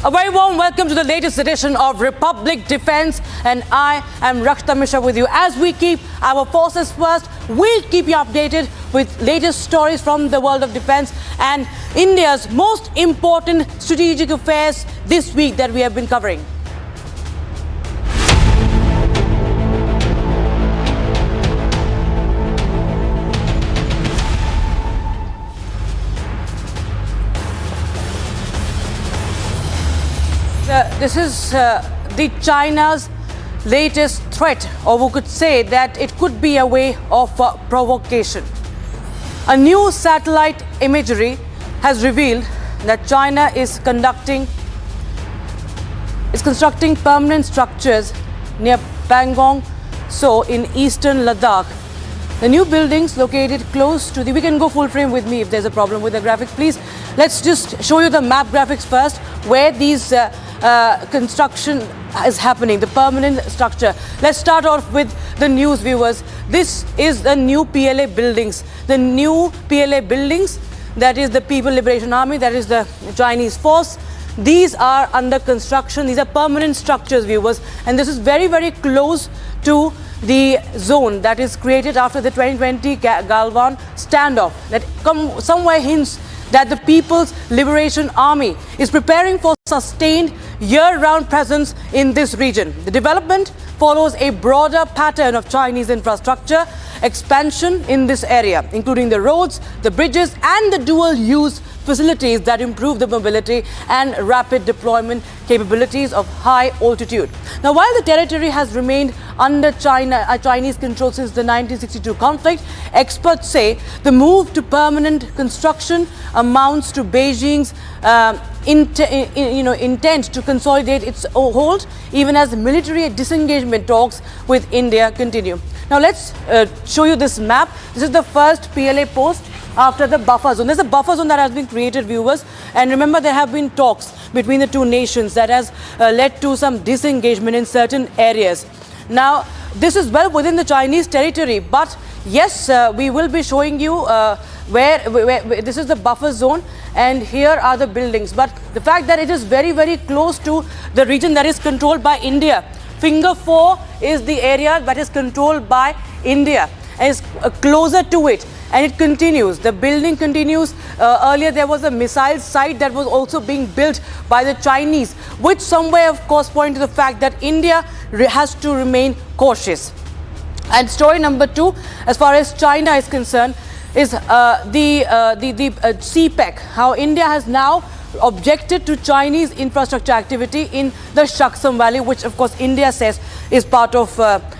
A very warm welcome to the latest edition of Republic Defense, and I am Rakshita Mishra with you. As we keep our forces first, we'll keep you updated with latest stories from the world of defense and India's most important strategic affairs this week that we have been covering. This is the China's latest threat, or we could say that it could be a way of provocation. A new satellite imagery has revealed that China is constructing permanent structures near Pangong Tso in eastern Ladakh. The new buildings located close to the... We can go full frame with me if there's a problem with the graphics, please. Let's just show you the map graphics first, where these construction is happening, the permanent structure. Let's start off with the news, viewers. This is the new PLA buildings. The new PLA buildings, that is the People Liberation Army, that is the Chinese force. These are under construction. These are permanent structures, viewers. And this is very, very close to the zone that is created after the 2020 Galwan standoff. That somewhere hints that the People's Liberation Army is preparing for sustained year-round presence in this region. The development follows a broader pattern of Chinese infrastructure expansion in this area, including the roads, the bridges, and the dual-use facilities that improve the mobility and rapid deployment capabilities of high altitude. Now, while the territory has remained under Chinese control since the 1962 conflict, experts say the move to permanent construction amounts to Beijing's intent to consolidate its hold, even as military disengagement talks with India continue. Now, let's show you this map. This is the first PLA post after the buffer zone. There's a buffer zone that has been created, viewers, and remember there have been talks between the two nations that has led to some disengagement in certain areas. Now, this is well within the Chinese territory, but yes, we will be showing you where this is the buffer zone, and here are the buildings. But the fact that it is very, very close to the region that is controlled by India. Finger 4 is the area that is controlled by India and is closer to it. And it continues. The building continues. Earlier, there was a missile site that was also being built by the Chinese, which somewhere, of course, point to the fact that India has to remain cautious. And story number 2, as far as China is concerned, is the CPEC, how India has now objected to Chinese infrastructure activity in the Shaksam Valley, which of course India says is part of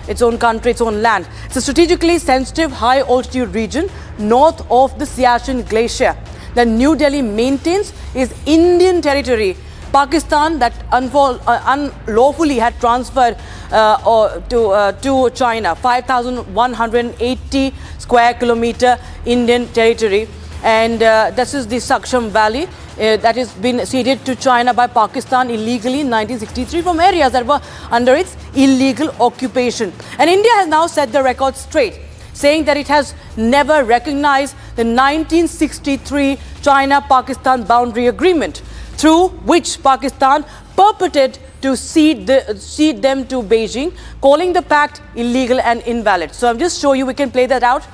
its own country, its own land. It's a strategically sensitive high altitude region north of the Siachen Glacier that New Delhi maintains is Indian territory. Pakistan that unlawfully had transferred to China 5,180 square kilometer Indian territory, and this is the Saksham Valley that has been ceded to China by Pakistan illegally in 1963 from areas that were under its illegal occupation. And India has now set the record straight, saying that it has never recognized the 1963 China-Pakistan boundary agreement, through which Pakistan purported to cede them to Beijing, calling the pact illegal and invalid. So I'll just show you, we can play that out.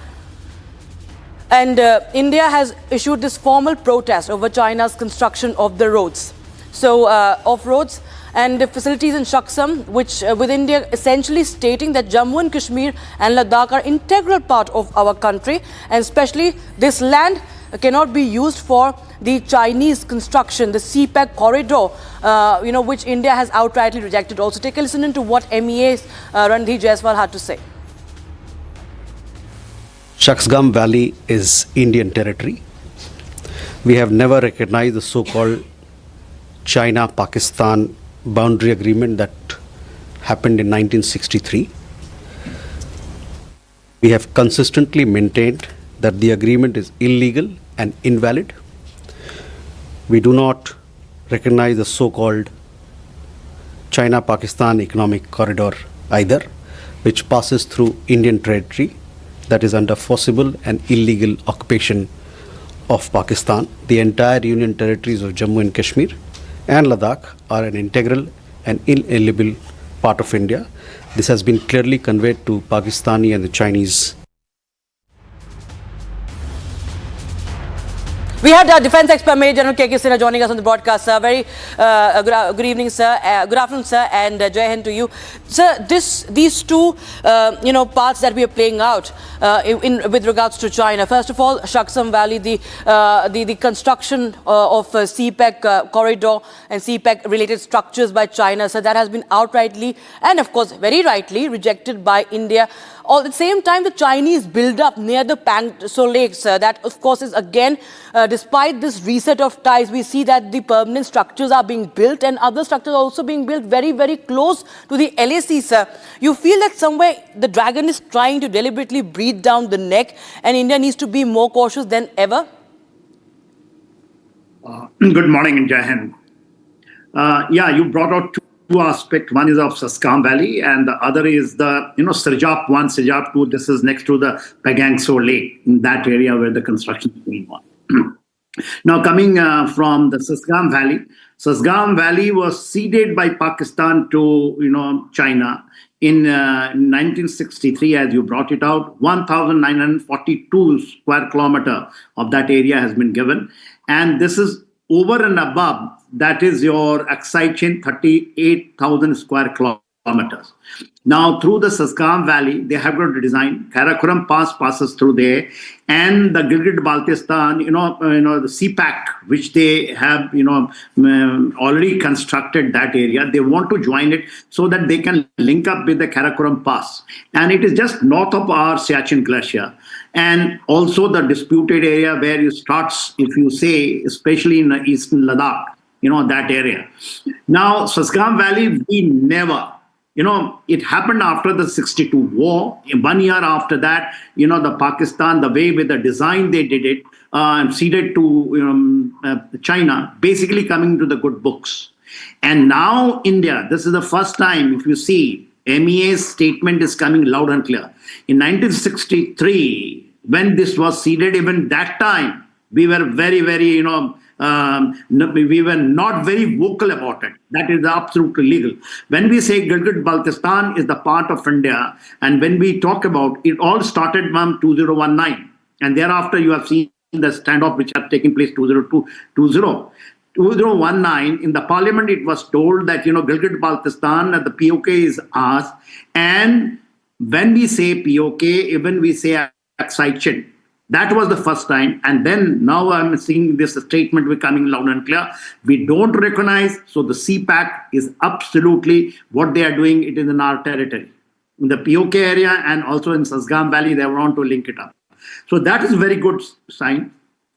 And India has issued this formal protest over China's construction of the roads. So of roads and the facilities in Shaksam, which with India essentially stating that Jammu and Kashmir and Ladakh are integral part of our country, and especially this land cannot be used for the Chinese construction, the CPEC corridor, which India has outrightly rejected. Also, take a listen to what MEA's Ranjit Jaiswal had to say. Shaksgam Valley is Indian territory. We have never recognized the so-called China-Pakistan boundary agreement that happened in 1963. We have consistently maintained that the agreement is illegal and invalid. We do not recognize the so-called China-Pakistan economic corridor either, which passes through Indian territory that is under forcible and illegal occupation of Pakistan. The entire Union territories of Jammu and Kashmir and Ladakh are an integral and inalienable part of India. This has been clearly conveyed to Pakistani and the Chinese. We had Defence Expert Major General K.K. Sinha joining us on the broadcast, sir. Very good evening, sir. Good afternoon, sir, and Jai Hind to you, sir. These two, parts that we are playing out with regards to China. First of all, Shaksam Valley, the construction of CPEC corridor and CPEC related structures by China, so that has been outrightly and, of course, very rightly rejected by India. At the same time, the Chinese build-up near the Pangong Tso Lake, sir, that of course is again, despite this reset of ties, we see that the permanent structures are being built and other structures also being built very, very close to the LAC, sir. You feel that somewhere the dragon is trying to deliberately breathe down the neck and India needs to be more cautious than ever? Good morning in Jai Hind. You brought out two aspects. One is of Saskam Valley and the other is the, Sirjap 1, Sirjap 2. This is next to the Pangong Tso Lake, in that area where the construction is going on. Now coming from the Saskam Valley was ceded by Pakistan to, China in 1963, as you brought it out. 1,942 square kilometer of that area has been given. And this is over and above, that is your Aksai chain, 38,000 square kilometers. Now, through the Saskam Valley, they have got to design. Karakoram Pass passes through there, and the Gilgit-Baltistan, the CPAC, which they have, already constructed that area. They want to join it so that they can link up with the Karakoram Pass, and it is just north of our Siachen Glacier, and also the disputed area where it starts, if you say, especially in the eastern Ladakh, that area. Now, Saskam Valley, we never. It happened after the 62 war. 1 year after that, the Pakistan, the way with the design they did it, ceded to China, basically coming to the good books. And now India, this is the first time, if you see, MEA's statement is coming loud and clear. In 1963, when this was ceded, even that time, we were very, very, we were not very vocal about it. That is absolutely legal. When we say Gilgit-Baltistan is the part of India, and when we talk about it, all started from 2019, and thereafter you have seen the standoff which have taken place 2019. In the parliament, it was told that Gilgit-Baltistan and the POK is ours, and when we say POK, even we say Aksai Chin. That was the first time. And then now I'm seeing this statement becoming loud and clear. We don't recognize. So the CPAC is absolutely what they are doing. It is in our territory. In the POK area and also in Saskam Valley, they want to link it up. So that is a very good sign.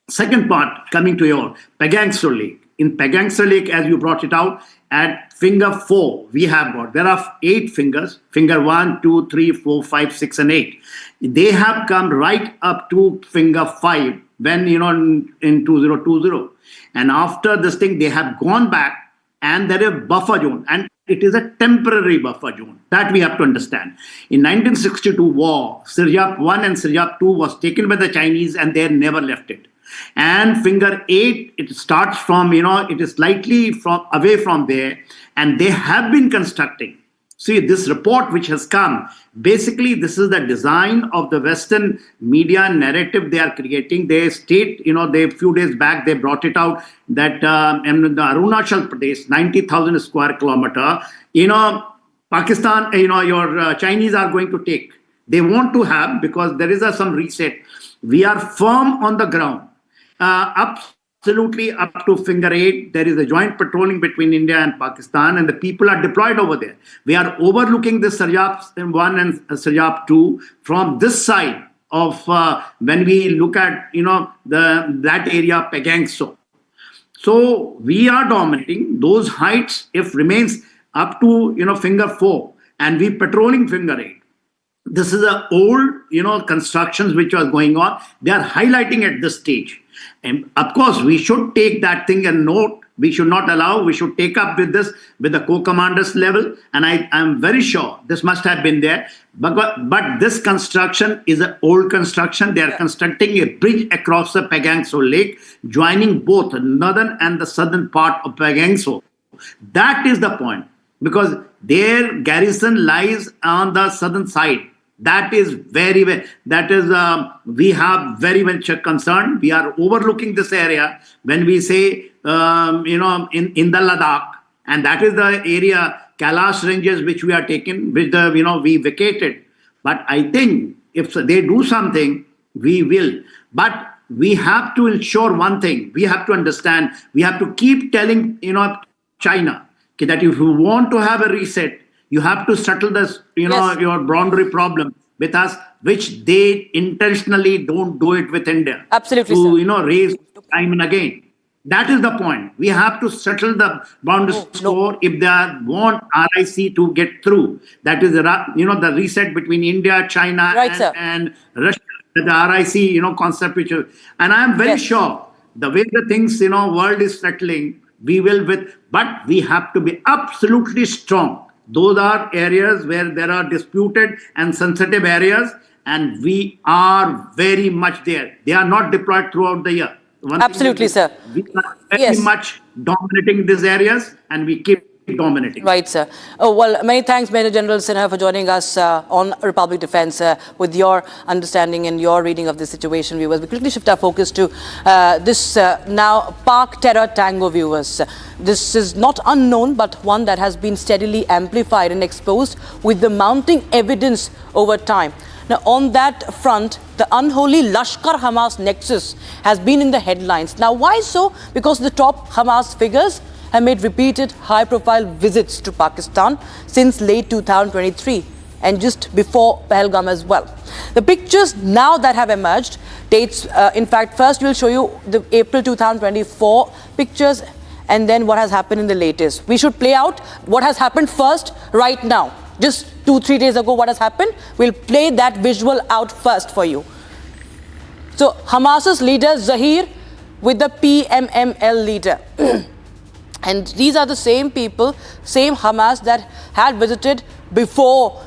Second part, coming to your Pangong Tso Lake. In Pangong Tso Lake, as you brought it out, at finger 4, we have got, there are 8 fingers, finger 1, 2, 3, 4, 5, 6, and 8. They have come right up to finger 5 when, in 2020. And after this thing, they have gone back and there is a buffer zone. And it is a temporary buffer zone. That we have to understand. In 1962 war, Sirjap 1 and Sirjap 2 was taken by the Chinese and they never left it. And finger 8, it starts from, it is slightly away from there, and they have been constructing. See, this report which has come, basically this is the design of the Western media narrative they are creating. They state, they few days back, they brought it out that in the Arunachal Pradesh, 90,000 square kilometer, Pakistan, your Chinese are going to take. They want to have, because there is some reset. We are firm on the ground. Absolutely up to finger 8, there is a joint patrolling between India and Pakistan, and the people are deployed over there. We are overlooking the Sirjap 1 and Sirjap 2 from this side of when we look at that area Pangong Tso. So we are dominating those heights. If remains up to finger 4, and we patrolling finger 8. This is a old constructions which are going on. They are highlighting at this stage. And of course, we should take that thing and note We should not allow. We should take up with this with the co-commanders level. And I am very sure this must have been there. But this construction is an old construction. They are constructing a bridge across the Pangong Tso Lake, joining both the northern and the southern part of Pangong Tso. That is the point, because their garrison lies on the southern side. That is we have very much a concern. We are overlooking this area when we say, in the Ladakh, and that is the area, Kailash ranges, which we are taking, which we vacated. But I think if they do something, we will. But we have to ensure one thing. We have to understand. We have to keep telling, China that if you want to have a reset, you have to settle this, Yes. your boundary problem with us, which they intentionally don't do it with India. Absolutely, to, sir. raise time and again. That is the point. We have to settle the boundary score if they want RIC to get through. That is, the reset between India, China, Right, sir. and Russia. The RIC, concept which is, and I am very Yes. sure the way the things, world is settling, we will but we have to be absolutely strong. Those are areas where there are disputed and sensitive areas, and we are very much there. They are not deployed throughout the year. Absolutely, sir. We are very Yes. much dominating these areas, and we keep dominating. Right, sir. Oh, well, many thanks, Major General Sinha, for joining us on Republic Defense with your understanding and your reading of the situation, viewers. We quickly shift our focus to this now Pak Terror Tango, viewers. This is not unknown, but one that has been steadily amplified and exposed with the mounting evidence over time. Now, on that front, the unholy Lashkar-Hamas Nexus has been in the headlines. Now, why so? Because the top Hamas figures have made repeated high-profile visits to Pakistan since late 2023 and just before Pahalgam as well. The pictures now that have emerged dates, in fact, first we'll show you the April 2024 pictures and then what has happened in the latest. We should play out what has happened first right now. Just 2-3 days ago, what has happened? We'll play that visual out first for you. So, Hamas's leader Zahir with the PMML leader. And these are the same people, same Hamas that had visited before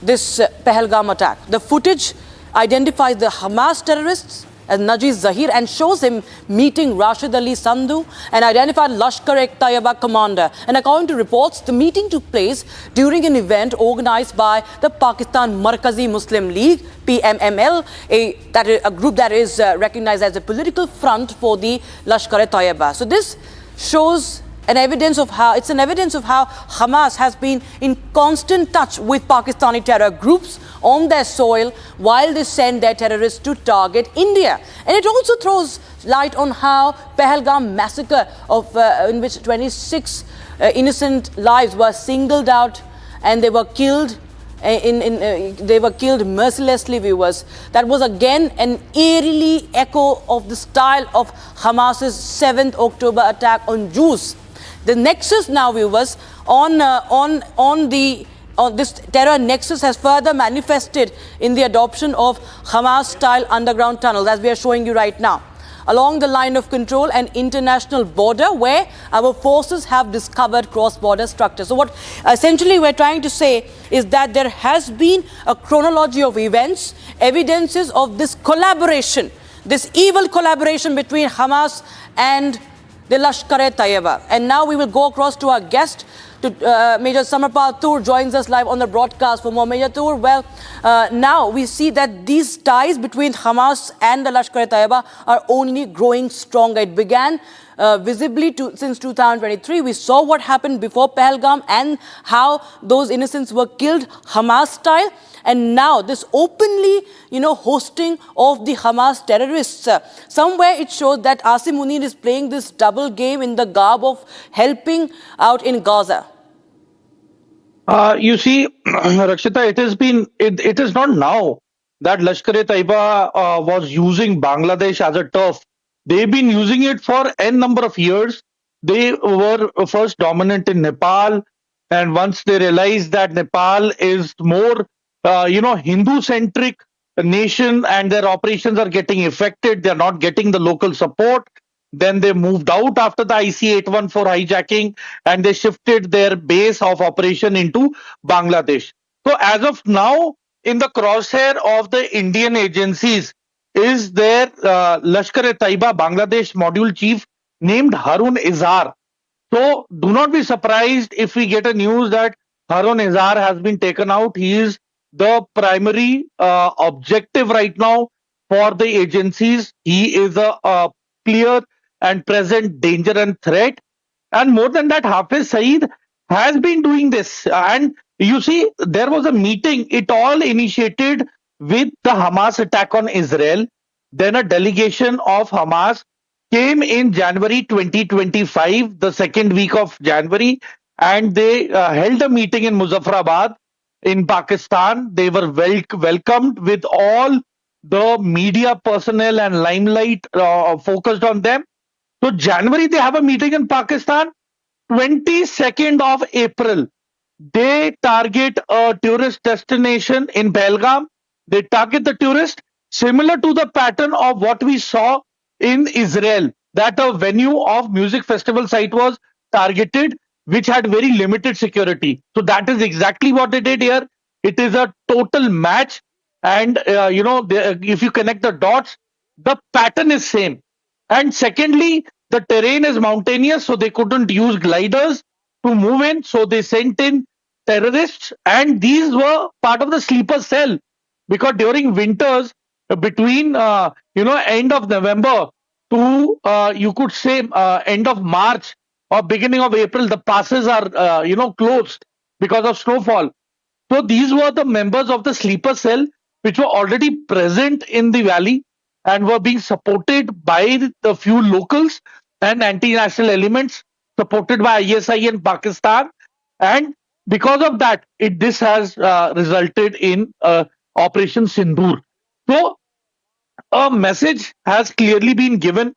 this Pahalgam attack. The footage identifies the Hamas terrorists as Naji Zahir and shows him meeting Rashid Ali Sandhu, an identified Lashkar-e-Taiba commander. And according to reports, the meeting took place during an event organized by the Pakistan Markazi Muslim League, PMML, a group that is recognized as a political front for the Lashkar-e-Taiba. So this shows an evidence of how Hamas has been in constant touch with Pakistani terror groups on their soil while they send their terrorists to target India. And it also throws light on how Pahalgam massacre in which 26 innocent lives were singled out and they were killed they were killed mercilessly, viewers. That was again an eerily echo of the style of Hamas's 7th October attack on Jews. The nexus now, viewers, on this terror nexus has further manifested in the adoption of Hamas-style underground tunnels, as we are showing you right now, along the line of control and international border where our forces have discovered cross-border structures. So what essentially we're trying to say is that there has been a chronology of events, evidences of this collaboration, this evil collaboration between Hamas and the Lashkar-e-Taiba. And now we will go across to our guest. Major Samarpal Tur joins us live on the broadcast for more. Major Tur, well, now we see that these ties between Hamas and the Lashkar-e-Taiba are only growing stronger. It began visibly since 2023. We saw what happened before Pahalgam and how those innocents were killed Hamas style. And now this openly, hosting of the Hamas terrorists. Somewhere it shows that Asim Munir is playing this double game in the garb of helping out in Gaza. You see, Rakshita, it is not now that Lashkar-e-Taiba was using Bangladesh as a turf. They've been using it for n number of years. They were first dominant in Nepal, and once they realized that Nepal is more Hindu-centric nation and their operations are getting affected, they're not getting the local support. Then they moved out after the IC-814 hijacking, and they shifted their base of operation into Bangladesh. So as of now, in the crosshair of the Indian agencies is their Lashkar-e-Taiba Bangladesh module chief named Harun Izar. So do not be surprised if we get a news that Harun Izar has been taken out. He is the primary objective right now for the agencies. He is a clear and present danger and threat. And more than that, Hafiz Saeed has been doing this. And you see, there was a meeting. It all initiated with the Hamas attack on Israel. Then a delegation of Hamas came in January 2025, the second week of January, and they held a meeting in Muzaffarabad in Pakistan. They were welcomed with all the media personnel and limelight focused on them. So January, they have a meeting in Pakistan. 22nd of April, they target a tourist destination in Belgaum. They target the tourist, similar to the pattern of what we saw in Israel, that a venue of music festival site was targeted, which had very limited security. So that is exactly what they did here. It is a total match. And, if you connect the dots, the pattern is same. And secondly, the terrain is mountainous, so they couldn't use gliders to move in. So they sent in terrorists, and these were part of the sleeper cell, because during winters, between end of November to you could say end of March or beginning of April, the passes are closed because of snowfall. So these were the members of the sleeper cell which were already present in the valley and were being supported by the few locals and anti-national elements supported by ISI in Pakistan. And because of that, this has resulted in Operation Sindoor. So a message has clearly been given.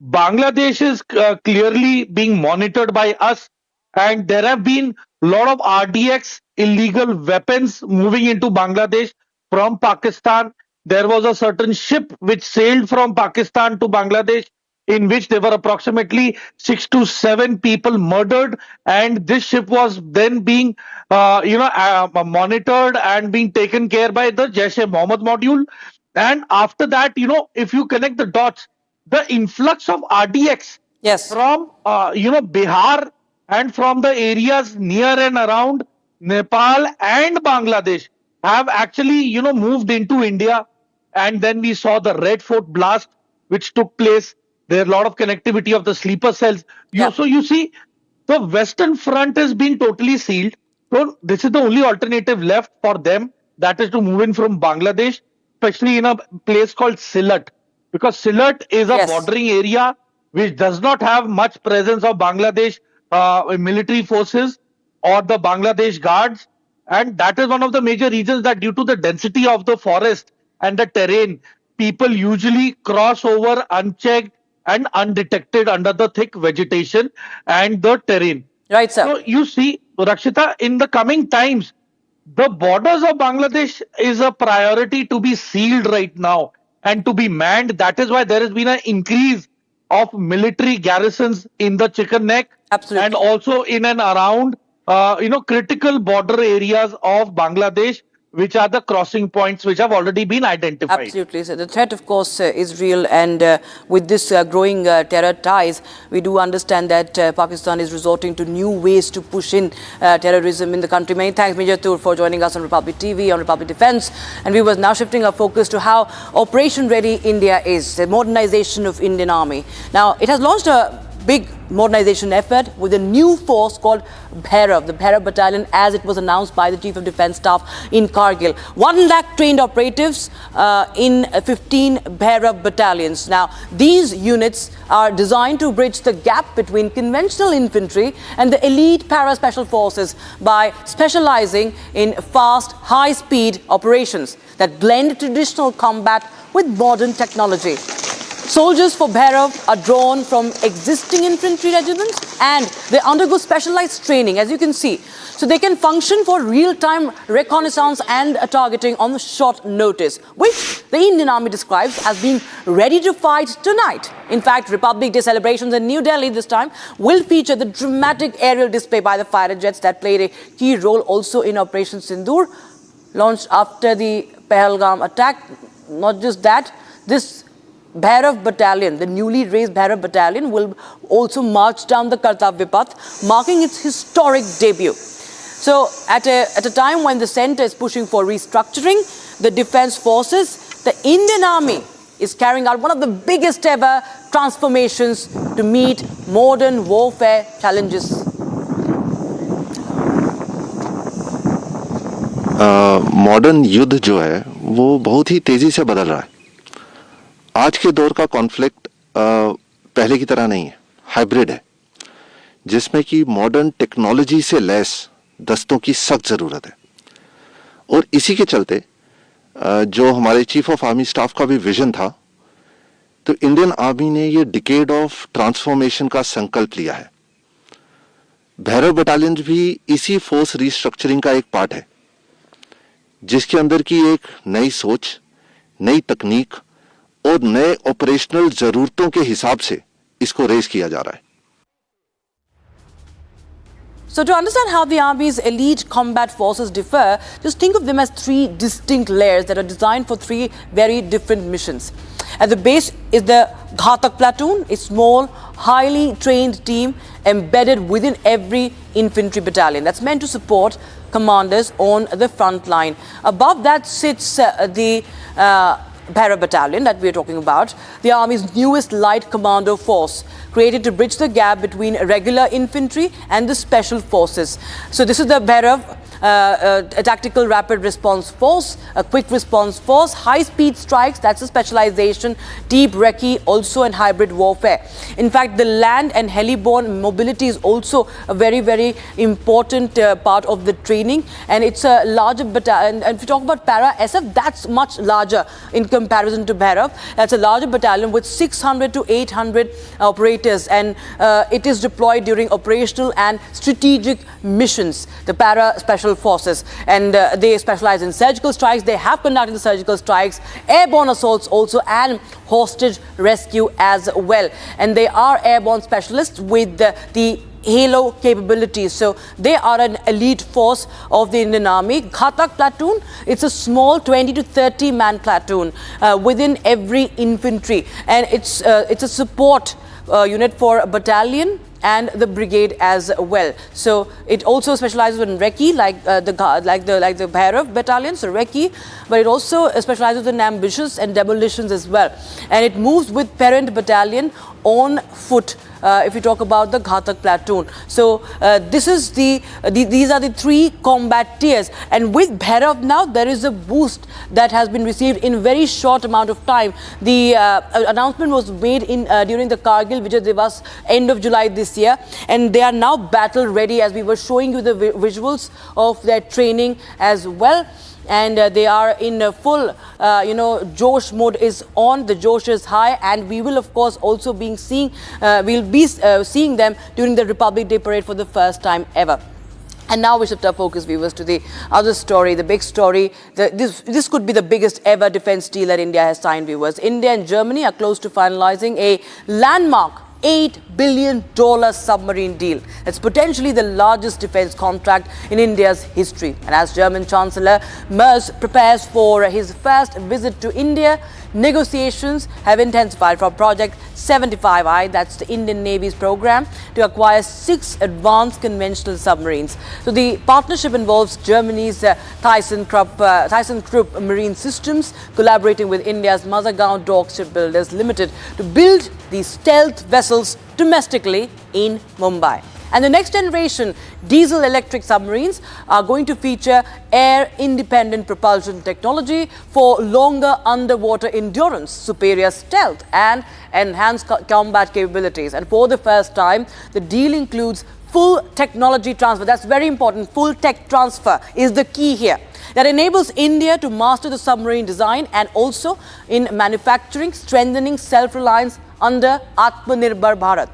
Bangladesh is clearly being monitored by us, and there have been a lot of RDX illegal weapons moving into Bangladesh from Pakistan. There was a certain ship which sailed from Pakistan to Bangladesh, in which there were approximately 6 to 7 people murdered, and this ship was then being monitored and being taken care by the Jaish-e-Mohammed module. And after that, if you connect the dots, the influx of RDX from Bihar and from the areas near and around Nepal and Bangladesh have actually moved into India. And then we saw the Red Fort blast which took place. There are a lot of connectivity of the sleeper cells. So you see, the Western front has been totally sealed. So this is the only alternative left for them, that is to move in from Bangladesh, especially in a place called Sylhet, because Sylhet is a bordering area which does not have much presence of Bangladesh military forces or the Bangladesh guards. And that is one of the major reasons that due to the density of the forest and the terrain, people usually cross over unchecked and undetected under the thick vegetation and the terrain. Right, sir. So you see, Rakshita, in the coming times, the borders of Bangladesh is a priority to be sealed right now and to be manned. That is why there has been an increase of military garrisons in the Chicken Neck. Absolutely. And also in and around, critical border areas of Bangladesh, which are the crossing points which have already been identified. Absolutely. So the threat, of course, is real. And with this growing terror ties, we do understand that Pakistan is resorting to new ways to push in terrorism in the country. Many thanks, Major Tur, for joining us on Republic TV, on Republic Defense. And we were now shifting our focus to how Operation Ready India is, the modernization of Indian Army. Now, it has launched a big modernization effort with a new force called Bhairav, the Bhairav Battalion, as it was announced by the Chief of Defence Staff in Kargil. 1 lakh trained operatives in 15 Bhairav battalions. Now, these units are designed to bridge the gap between conventional infantry and the elite para-special forces by specializing in fast, high-speed operations that blend traditional combat with modern technology. Soldiers for Bhairav are drawn from existing infantry regiments and they undergo specialized training, as you can see. So they can function for real-time reconnaissance and targeting on short notice, which the Indian Army describes as being ready to fight tonight. In fact, Republic Day celebrations in New Delhi this time will feature the dramatic aerial display by the fighter jets that played a key role also in Operation Sindoor, launched after the Pahalgam attack. Not just that, this Bhairav Battalion, the newly raised Bhairav Battalion, will also march down the Kartavya Path, marking its historic debut. So at a time when the centre is pushing for restructuring the defence forces, the Indian Army is carrying out one of the biggest ever transformations to meet modern warfare challenges. Modern युद्ध जो है वो बहुत ही तेजी से बदल रहा है. आज के दौर का कॉन्फ्लिक्ट पहले की तरह नहीं है, हाइब्रिड है, जिसमें कि मॉडर्न टेक्नोलॉजी से लैस दस्तों की सख्त ज़रूरत है. और इसी के चलते जो हमारे चीफ ऑफ आर्मी स्टाफ का भी विजन था, तो इंडियन आर्मी ने ये डिकेड ऑफ ट्रांसफॉर्मेशन का संकल्प लिया है. भैरव बटालियन भी इसी फोर्स रिस्ट्रक्चरिंग का एक पार्ट है, जिसके अंदर की एक नई सोच, नई तकनीक और नए ऑपरेशनल जरूरतों के हिसाब से इसको रेस किया जा रहा है. So to understand how the Army's elite combat forces differ, just think of them as three distinct layers that are designed for three very different missions. At the base is the Ghatak platoon, a small, highly trained team embedded within every infantry battalion that's meant to support commanders on the front line. Above that sits the Bhairav Battalion that we are talking about, the Army's newest light commando force, created to bridge the gap between regular infantry and the special forces. So this is the Bhairav a tactical rapid response force, a quick response force, high-speed strikes, that's a specialization, deep recce, also in hybrid warfare. In fact, the land and heli-borne mobility is also a very, very important part of the training, and it's a larger battalion. And if you talk about Para-SF, that's much larger in comparison to Bhairav. That's a larger battalion with 600 to 800 operators, and it is deployed during operational and strategic missions, the Para-Special Forces, and they specialize in surgical strikes. They have conducted the surgical strikes, airborne assaults also, and hostage rescue as well. And they are airborne specialists with the Halo capabilities. So they are an elite force of the Indian Army. Ghatak platoon, it's a small 20 to 30 man platoon within every infantry, and it's a support unit for a battalion and the brigade as well. So it also specializes in recce, like the Bhairav battalion, so recce, but it also specializes in ambushes and demolitions as well. And it moves with parent battalion on foot. If you talk about the Ghatak platoon. So this is these are the three combat tiers, and with Bhairav now there is a boost that has been received in very short amount of time. The announcement was made in during the Kargil Vijay Divas end of July this year, and they are now battle ready, as we were showing you the visuals of their training as well. And they are in full, Josh mode is on, the Josh is high, and we will of course also be seeing them during the Republic Day parade for the first time ever. And now we shift our focus, viewers, to the other story, the big story. This could be the biggest ever defense deal that India has signed, viewers. India and Germany are close to finalizing a landmark $8 billion submarine deal. It's potentially the largest defense contract in India's history. And as German Chancellor Merz prepares for his first visit to India, negotiations have intensified for Project 75I, that's the Indian Navy's program, to acquire 6 advanced conventional submarines. So the partnership involves Germany's ThyssenKrupp Marine Systems collaborating with India's Mazagon Dock Shipbuilders Limited to build these stealth vessels domestically in Mumbai. And the next generation diesel-electric submarines are going to feature air-independent propulsion technology for longer underwater endurance, superior stealth, and enhanced combat capabilities. And for the first time, the deal includes full technology transfer. That's very important. Full tech transfer is the key here. That enables India to master the submarine design and also in manufacturing, strengthening self-reliance under Atmanirbhar Bharat.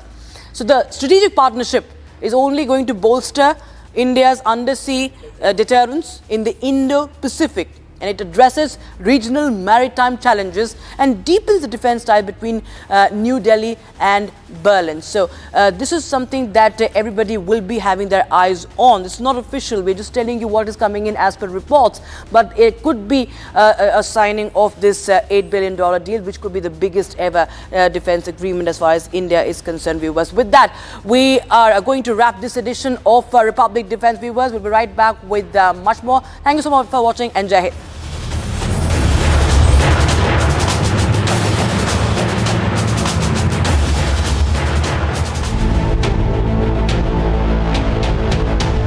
So the strategic partnership is only going to bolster India's undersea deterrence in the Indo-Pacific, and it addresses regional maritime challenges and deepens the defense tie between New Delhi and Berlin. So this is something that everybody will be having their eyes on. It's not official. We're just telling you what is coming in as per reports, but it could be a signing of this $8 billion deal, which could be the biggest ever defense agreement as far as India is concerned, viewers. With that, we are going to wrap this edition of Republic Defense, viewers. We'll be right back with much more. Thank you so much for watching, and Jai Hind.